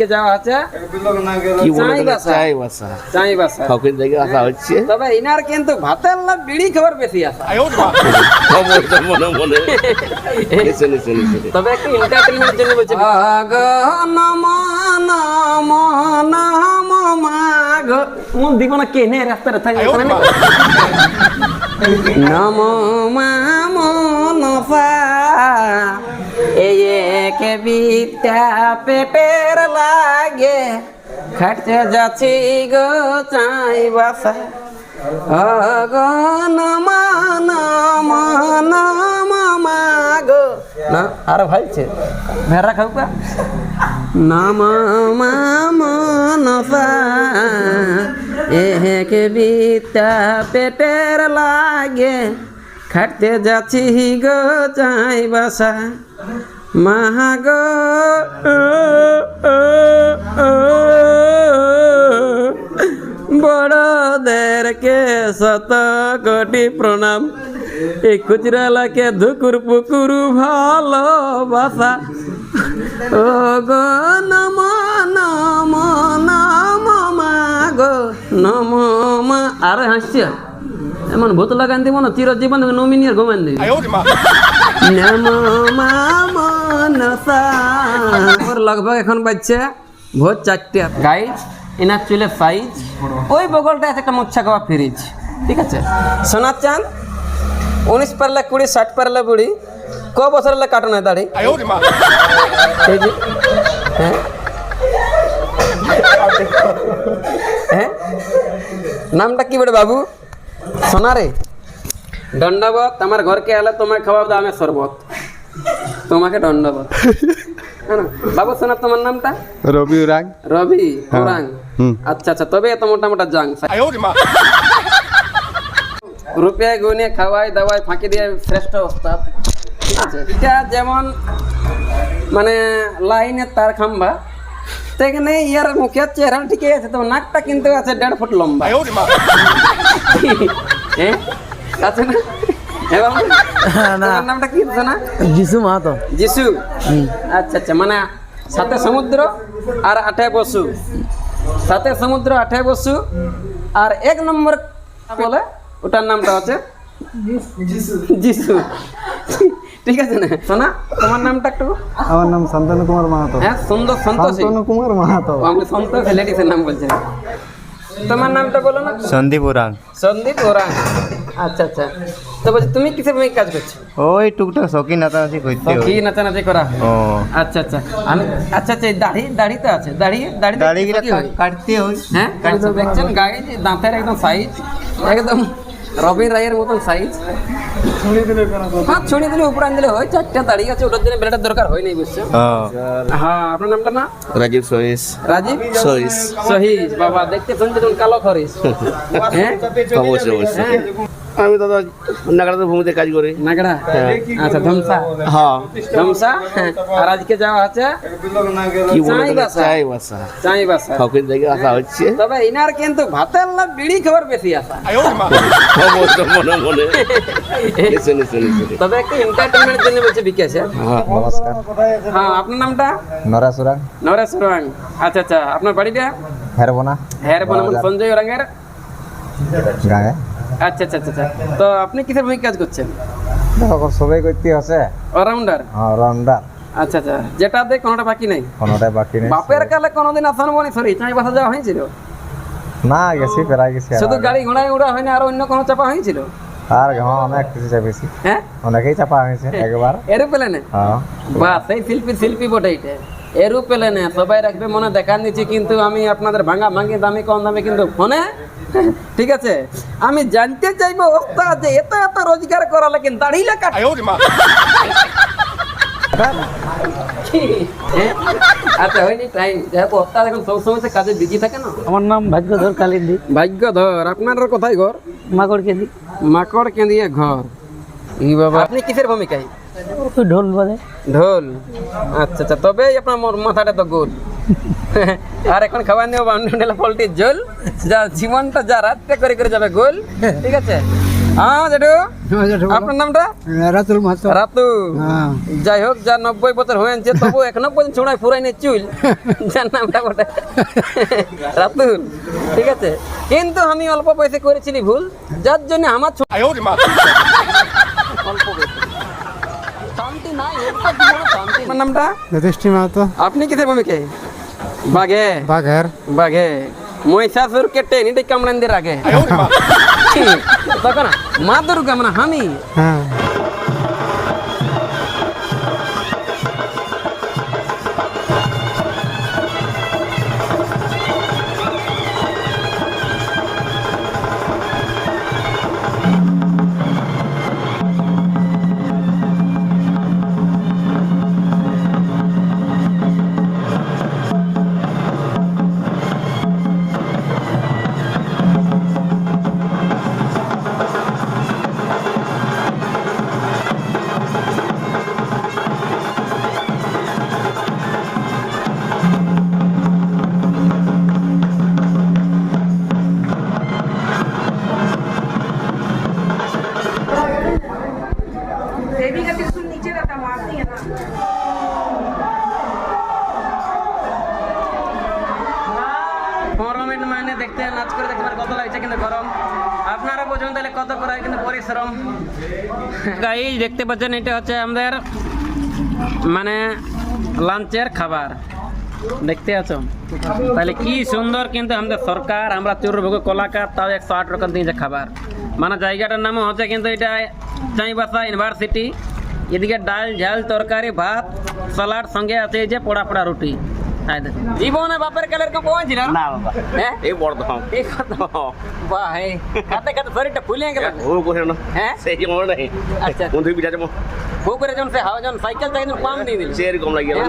আজকে যাওয়া আছে কি বলে চাইবাসা। চাইবাসা। ওখান থেকে আসা হচ্ছে তবে ইনার কিন্তু ভাতের না বিড়ি খাবার বেশি আসা। মনে মনে এসে এসে এসে তবে একটু এন্টারটেইনমেন্টের জন্য বলছি মন দিব না কেনে রাস্তায় থাকে নম মনসা এক বিদ্যা পেটের লাগে খাটতে যাচ্ছি গো চাইবাসা গো নম নম নম গো না আর ভাইছে ভেড়া খাও কা নম মনসা এক বিদ্যা পেটের লাগে খাটতে যাচ্ছি গো চাইবাসা মাগো বড়দেরকে শত কোটি প্রণাম এই খুচরালাকে ধুকুর পুকুর ভালোবাসা ও গো নম নম নম মাগো নম মা আর হাসছে এমন ভূত লাগান দিব না চিরজীবন নমিনিয়ার ঘুমান দিবি লগভগ এখন বাজছে ভোর 4টা গাইজ এনার চুলে সাইজ ওই বগলটা আছে একটা মুচ্ছা খাওয়া ফ্রিজ ঠিক আছে সোনার চাঁদ 19 পারলে 20 60 পারলে বুড়ি ক বছর হলে কাটো না দাড়ি এই যে হ্যাঁ হ্যাঁ নামটা কি বলে বাবু সোনারে দণ্ডবত আমার ঘরকে এলে তোমায় খাওয়াবো আমি শরবত তোমাকে দণ্ডবত বাবু সোনা তোমার নামটা রবি উরাং রবি ওরাং আচ্ছা আচ্ছা তবে এত মোটা মোটা জাং রুপিয়া গুনে খাওয়াই দাওয়াই ফাঁকি দিয়ে শ্রেষ্ঠ ওস্তাদ ঠিক আছে এটা যেমন মানে লাইনের তার খাম্বা সেখানে ইয়ার মুখের চেহারা ঠিকই আছে তো নাকটা কিন্তু আছে 1.5 ফুট লম্বা হ্যাঁ আছে না এবং তোমার নামটা কি না যিশু মাহাতো যিশু আচ্ছা আচ্ছা মানে সাথে সমুদ্র আর 8 বসু সাথে সমুদ্র 8 বসু আর 1 নম্বর বলে ওটার নামটা হচ্ছে যিশু ঠিক আছে না সোনা তোমার নামটা একটু আমার নাম শান্তনু কুমার মাহাতো হ্যাঁ সুন্দর সন্তোষী শান্তনু কুমার মাহাতো আমি সন্তোষ লেডিসের নাম বলছেন তোমার নামটা বলো না সন্দীপ উরাং সন্দীপ ওরাং আচ্ছা আচ্ছা তো বলছি তুমি কিসের ভূমিকা কাজ করছো ওই টুকটাক শৌখিন নাচানাচি করতে কি নাচানাচি করা হয় ও আচ্ছা আচ্ছা আমি আচ্ছা আচ্ছা দাড়ি তো আছে দাড়ি দাড়িগুলো কাটতে হয় হ্যাঁ দেখছেন গায়ে দাঁতের একদম সাইজ একদম রবি রায়ের মতন সাইজ হ্যাঁ ছড়ি দিলে উপরে আন দিলে হয় 4টা দাড়ি আছে ওটার জন্য বেলাটার দরকার হয় নাই বুঝছো হ্যাঁ আপনার নামটা না রাজীব সহিস রাজীব সহিস সহিস বাবা দেখতে শুনতে তুমি কালো খরিস হ্যাঁ অবশ্যই অবশ্যই আমি দাদা নাগড়াতে ভূমিতে কাজ করি নাগড়া আচ্ছা ধমসা হ্যাঁ ধমসা আর আজকে যাওয়া আছে কি বলে চাইবাসা। চাইবাসা ওখান থেকে আসা হচ্ছে তবে ইনার কিন্তু ভাতের না বিড়ি খাবার বেশি আসা অবশ্যই মনে মনে এসে এসে এসে তবে একটু এন্টারটেইনমেন্টের জন্য বলছে বিকাশ হ্যাঁ নমস্কার হ্যাঁ আপনার নামটা নরেশ উরাং নরেশ ওরাং আচ্ছা আচ্ছা আপনার বাড়িটা হেরবোনা হ্যাঁ বলুন সঞ্জয় ওরাংয়ের গায়ে আচ্ছা আচ্ছা আচ্ছা তো আপনি কিসের ভূমিকা কাজ করছেন দেখো সবাই করতে আছে অলরাউন্ডার অলরাউন্ডার আচ্ছা আচ্ছা যেটাতে কোনোটা বাকি নাই কোনোটাই বাকি নেই বাপের কালে কোনোদিন আসান বনি সরি চাইবাসা যাওয়া হয়েছিল না গেছি প্রায় গেছি শুধু গাড়ি ঘোড়ায় উড়া হয়নি আর অন্য কোনো চাপা হয়েছিল আর অনেক কিছু চাপেছি হ্যাঁ অনেকেই চাপা হয়েছে একবার এরোপ্লেনে হ্যাঁ বাহ সেই শিল্পী বটে এটা এরোপ্লেনে সবাই রাখবে মনে দেখান দিচ্ছি কিন্তু আমি আপনাদের ভাঙা ভাঙি দামি কম দামে কিন্তু ফোনে ঠিক আছে আমি জানতে চাইবো ওস্তাদ যে এত এত রোজগার করালে কিন্তু দাঁড়িয়ে কাট আচ্ছা হয়নি টাইম দেখো ওস্তাদ এখন সব সময় কাজে বিজি থাকে না আমার নাম ভাগ্যধর কালিন্দি ভাগ্যধর আপনার কোথায় ঘর মাকড় কেন্দি মাকড় কেঁদিয়ে ঘর ই বাবা আপনি কিসের ভূমিকায় ঢোল বাজে ঢোল আচ্ছা আচ্ছা তবে আপনার মাথাটা তো গোল আর এখন খাবার নিয়ে বাউন্ডেলা পোল্ট্রির ঝোল যা জীবনটা যা রাত্রে করে করে যাবে গোল ঠিক আছে হ্যাঁ জেঠু আপনার নামটা রাতুল মাহাতো রাতু হ্যাঁ যাই হোক যার 90 বছর হয়েছে তবু এখনো পর্যন্ত ছোড়ায় ফুরাই নেই চুল যার নামটা বটে রাতুল ঠিক আছে কিন্তু আমি অল্প পয়সা করেছিলি ভুল যার জন্য আমার অল্প পয়সা। শান্তি নাই একটা জীবনে শান্তি নাই। আপনার নামটা যথেষ্ট মাহাতো আপনি কিসের ভূমিকে বাঘে বাঘের বাঘে মহিষাসুর কেটে নিতে কামড়ান দিয়ে রাখে তখন মা দুর্গা মানে আমি হ্যাঁ देवी का त्रिशूल नीचे रहता मारती है ना পনেরো মিনিট মানে দেখতে নাচ করে দেখতে পারে কত লাগছে কিন্তু গরম আপনারা বোঝেন তাহলে কত করে হয় কিন্তু পরিশ্রম গাইজ দেখতে পাচ্ছেন এটা হচ্ছে আমাদের মানে লাঞ্চের খাবার দেখতে আছো তাহলে কি সুন্দর কিন্তু আমাদের সরকার আমরা চুরভোগ কলাকার তাও 108 টাকা দিয়েছে খাবার মানে জায়গাটার নামও হচ্ছে কিন্তু এটা চাইবাসা ইউনিভার্সিটি এদিকে ডাল ঝাল তরকারি ভাত সালাড সঙ্গে আছে এই যে পোড়া পোড়া রুটি জীবনে বাপের কালের কম পৌঁছিল না বাবা হ্যাঁ এই বর্ধমান এই কথা বাহ এই খাতে খাতে শরীরটা ফুলে গেল ও কোথায় না হ্যাঁ সেই মনে নেই আচ্ছা কোন থেকে বিটা যাবো ও করে যখন সে হাওয়া যখন সাইকেল চাই কম দিয়ে দিল সেরকম লাগিয়ে গেল